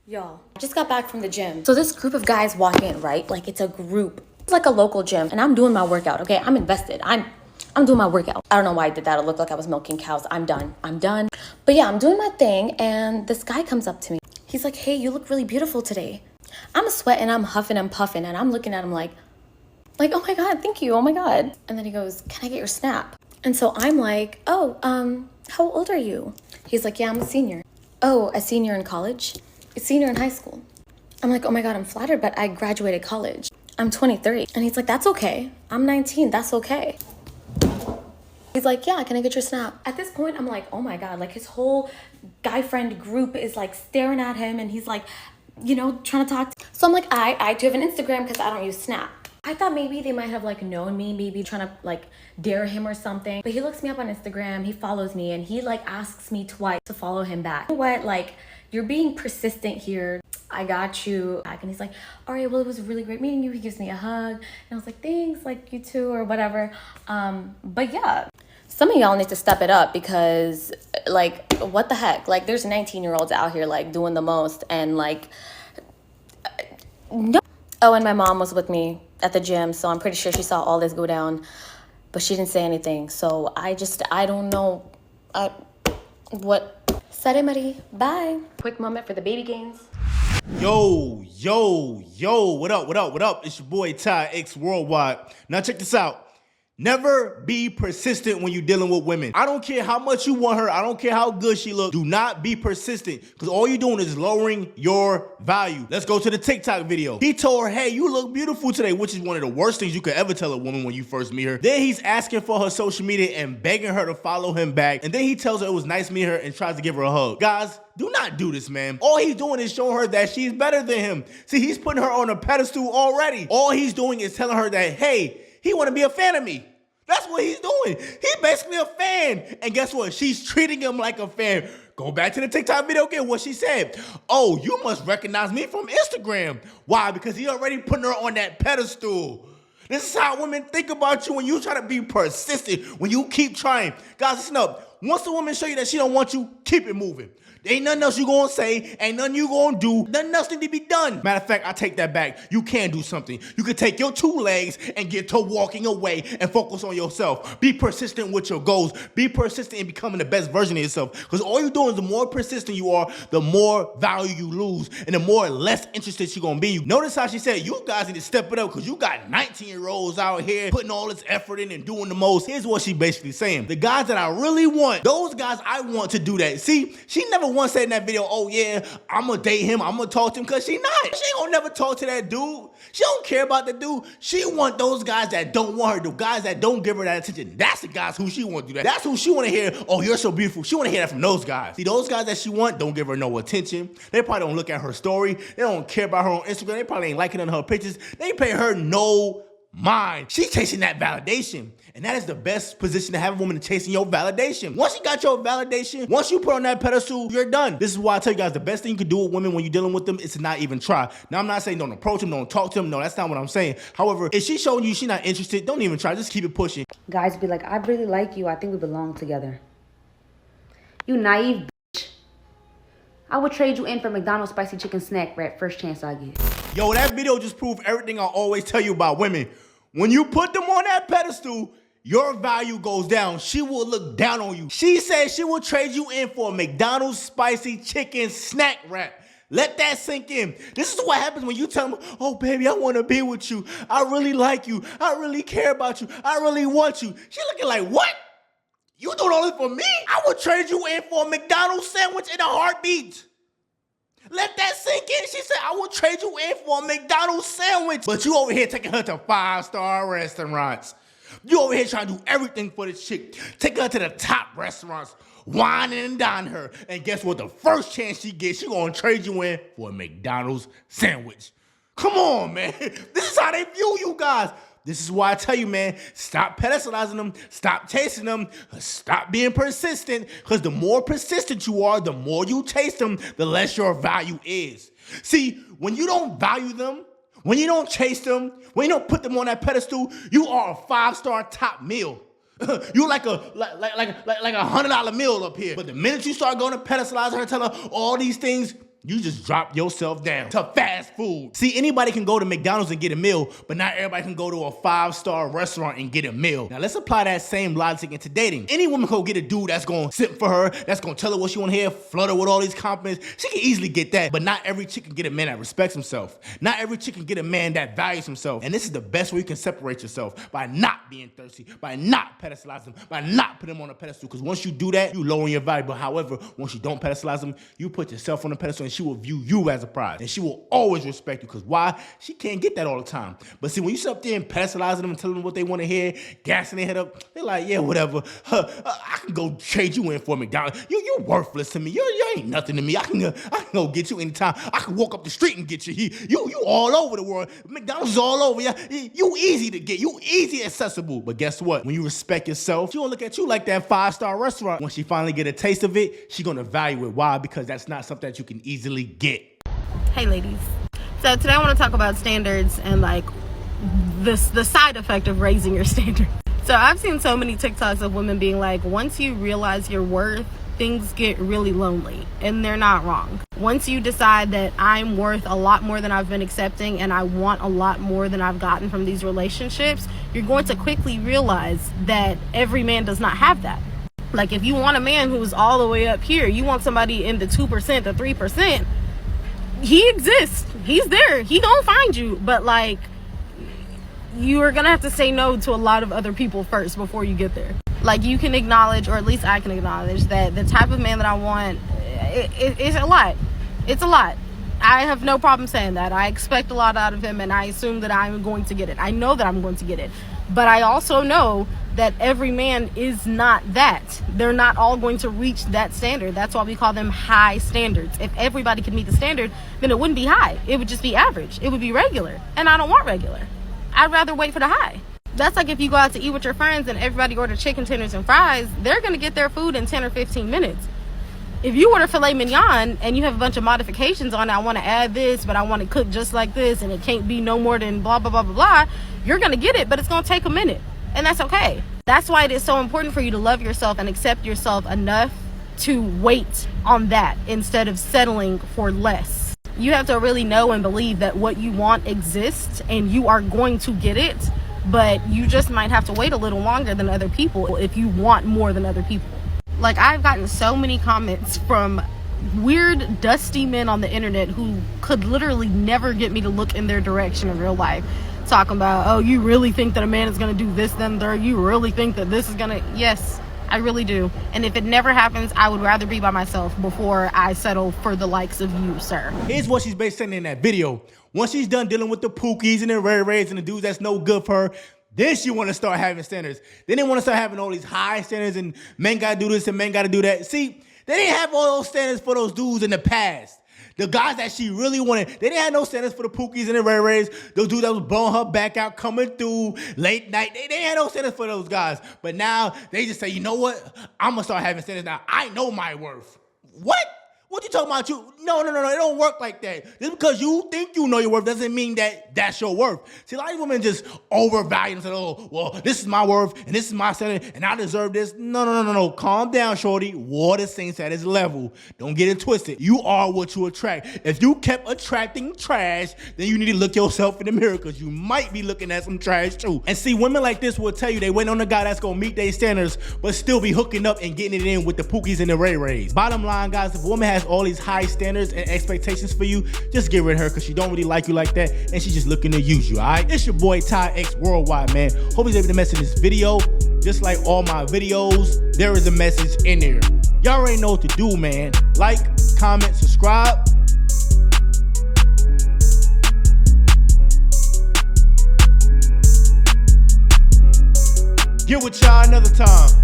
Y'all, I just got back from the gym. So this group of guys walk in, right? Like it's a group. It's like a local gym and I'm doing my workout, okay? I'm invested. I'm doing my workout. I don't know why I did that. It looked like I was milking cows. I'm done. But yeah, I'm doing my thing and this guy comes up to me. He's like, hey, you look really beautiful today. I'm sweating, I'm huffing and puffing and I'm looking at him like, oh my God, thank you, oh my God. And then he goes, can I get your snap? And so I'm like, oh, how old are you? He's like, yeah, I'm a senior. Oh, a senior in college? A senior in high school. I'm like, oh my God, I'm flattered, but I graduated college. I'm 23. And he's like, that's okay. I'm 19, that's okay. He's like, yeah, can I get your snap? At this point, I'm like, oh my God, like his whole guy friend group is like staring at him and he's like, you know, trying to talk. So I'm like, I do have an Instagram because I don't use Snap. I thought maybe they might have like known me, maybe trying to like dare him or something. But he looks me up on Instagram, he follows me and he like asks me twice to follow him back. You know what, like you're being persistent here. I got you back. And he's like, all right, well, it was really great meeting you. He gives me a hug. And I was like, thanks, like you too, or whatever. But yeah, some of y'all need to step it up because like, what the heck? Like there's 19-year-olds out here like doing the most and like, no. Oh, and my mom was with me at the gym, so I'm pretty sure she saw all this go down, but she didn't say anything. So I don't know what. Sare Marie, bye. Quick moment for the baby gains. Yo, what up? It's your boy Ty X Worldwide. Now check this out. Never be persistent when you're dealing with women. I don't care how much you want her. I don't care how good she looks. Do not be persistent because all you're doing is lowering your value. Let's go to the TikTok video. He told her, hey, you look beautiful today, which is one of the worst things you could ever tell a woman when you first meet her. Then he's asking for her social media and begging her to follow him back. And then he tells her it was nice meeting her and tries to give her a hug. Guys, do not do this, man. All he's doing is showing her that she's better than him. See, he's putting her on a pedestal already. All he's doing is telling her that, hey, he want to be a fan of me. That's what he's doing. He's basically a fan. And guess what? She's treating him like a fan. Go back to the TikTok video again, what she said. Oh, you must recognize me from Instagram. Why? Because he already putting her on that pedestal. This is how women think about you when you try to be persistent, when you keep trying. Guys, listen up. Once a woman show you that she don't want you, keep it moving. There ain't nothing else you gonna say, ain't nothing you gonna do, nothing else need to be done. Matter of fact, I take that back. You can do something. You can take your 2 legs and get to walking away and focus on yourself. Be persistent with your goals. Be persistent in becoming the best version of yourself. Because all you're doing is the more persistent you are, the more value you lose and the more less interested you're gonna be. Notice how she said, you guys need to step it up because you got 19-year-olds out here putting all this effort in and doing the most. Here's what she basically saying. The guys that I really want, those guys I want to do that. See, she never once said in that video, oh yeah, I'm gonna date him, I'm gonna talk to him, because she not. She ain't gonna never talk to that dude. She don't care about the dude. She want those guys that don't want her, the guys that don't give her that attention. That's the guys who she want to do that. That's who she want to hear, oh, you're so beautiful. She want to hear that from those guys. See, those guys that she want don't give her no attention. They probably don't look at her story. They don't care about her on Instagram. They probably ain't liking none of her pictures. They pay her no mind. She's chasing that validation. And that is the best position to have a woman chasing your validation. Once you got your validation, once you put on that pedestal, you're done. This is why I tell you guys the best thing you can do with women when you're dealing with them is to not even try. Now, I'm not saying don't approach them, don't talk to them. No, that's not what I'm saying. However, if she's showing you she's not interested, don't even try. Just keep it pushing. Guys be like, I really like you. I think we belong together. You naive bitch. I would trade you in for McDonald's spicy chicken snack wrap first chance I get. Yo, that video just proved everything I always tell you about women. When you put them on that pedestal, your value goes down. She will look down on you. She said she will trade you in for a McDonald's spicy chicken snack wrap. Let that sink in. This is what happens when you tell them, oh, baby, I want to be with you. I really like you. I really care about you. I really want you. She looking like, what? You doing all this for me? I would trade you in for a McDonald's sandwich in a heartbeat. Let that sink in. She said, I will trade you in for a McDonald's sandwich. But you over here taking her to 5-star restaurants. You over here trying to do everything for this chick. Take her to the top restaurants, wine and dine her. And guess what? The first chance she gets, she gonna trade you in for a McDonald's sandwich. Come on, man. This is how they view you guys. This is why I tell you, man, stop pedestalizing them, stop chasing them, stop being persistent, because the more persistent you are, the more you chase them, the less your value is. See, when you don't value them, when you don't chase them, when you don't put them on that pedestal, you are a 5-star top meal. You like a $100 meal up here. But the minute you start going to pedestalize her, tell her all these things, You just drop yourself down to fast food. See, anybody can go to McDonald's and get a meal, but not everybody can go to a 5-star restaurant and get a meal. Now let's apply that same logic into dating. Any woman can go get a dude that's gonna sit for her, that's gonna tell her what she wanna hear, flutter with all these compliments. She can easily get that, but not every chick can get a man that respects himself. Not every chick can get a man that values himself. And this is the best way you can separate yourself, by not being thirsty, by not pedestalizing him, by not putting him on a pedestal. Because once you do that, you lower your value. But however, once you don't pedestalize him, you put yourself on a pedestal, and she will view you as a prize. And she will always respect you. Because why? She can't get that all the time. But see, when you sit up there and pedestalizing them and telling them what they want to hear, gassing their head up, they're like, yeah, whatever. I can go trade you in for McDonald's. You're worthless to me. You ain't nothing to me. I can go get you anytime. I can walk up the street and get you. You all over the world. McDonald's is all over. Yeah, you easy to get. You easy accessible. But guess what? When you respect yourself, she won't look at you like that 5-star restaurant. When she finally get a taste of it, she gonna value it. Why? Because that's not something that you can easily get. Hey ladies, so today I want to talk about standards and like the side effect of raising your standards. So I've seen so many TikToks of women being like, once you realize your worth, things get really lonely, and they're not wrong. Once you decide that I'm worth a lot more than I've been accepting and I want a lot more than I've gotten from these relationships, you're going to quickly realize that every man does not have that. Like if you want a man who's all the way up here, you want somebody in the 2%, the 3%, he exists. He's there. He gonna find you. But like, you are gonna have to say no to a lot of other people first before you get there. Like you can acknowledge, or at least I can acknowledge, that the type of man that I want, it's a lot. It's a lot. I have no problem saying that. I expect a lot out of him, and I assume that I'm going to get it. I know that I'm going to get it. But I also know that every man is not that. They're not all going to reach that standard. That's why we call them high standards. If everybody could meet the standard, then it wouldn't be high. It would just be average. It would be regular. And I don't want regular. I'd rather wait for the high. That's like if you go out to eat with your friends and everybody order chicken tenders and fries, they're going to get their food in 10 or 15 minutes. If you order filet mignon and you have a bunch of modifications on it, I want to add this, but I want to cook just like this, and it can't be no more than blah, blah, blah, blah, blah, you're going to get it, but it's going to take a minute. And that's okay. That's why it is so important for you to love yourself and accept yourself enough to wait on that instead of settling for less. You have to really know and believe that what you want exists and you are going to get it, but you just might have to wait a little longer than other people if you want more than other people. Like, I've gotten so many comments from weird, dusty men on the internet who could literally never get me to look in their direction in real life. Talking about, oh, you really think that a man is going to do this, then third? You really think that this is going to... Yes, I really do. And if it never happens, I would rather be by myself before I settle for the likes of you, sir. Here's what she's basically saying in that video. Once she's done dealing with the Pookies and the Ray Rays and the dudes that's no good for her, then she want to start having standards. Then they want to start having all these high standards and men got to do this and men got to do that. See, they didn't have all those standards for those dudes in the past. The guys that she really wanted, they didn't have no standards for the Pookies and the Ray Rays. Those dudes that was blowing her back out, coming through late night. They didn't have no standards for those guys. But now they just say, you know what? I'm going to start having standards now. I know my worth. What? What you talking about? No. It don't work like that. Just because you think you know your worth doesn't mean that that's your worth. See, a lot of women just overvalue and say, oh, well, this is my worth and this is my standard and I deserve this. No. Calm down, shorty. Water sinks at its level. Don't get it twisted. You are what you attract. If you kept attracting trash, then you need to look yourself in the mirror because you might be looking at some trash too. And see, women like this will tell you they wait on the guy that's going to meet their standards but still be hooking up and getting it in with the Pookies and the Ray Rays. Bottom line, guys, if a woman has all these high standards and expectations for you, just get rid of her because she don't really like you like that and she's just looking to use you, all right? It's your boy Ty X Worldwide, man. Hope he's able to message this video. Just like all my videos, there is a message in there. Y'all already know what to do, man. Like, comment, subscribe. Get with y'all another time.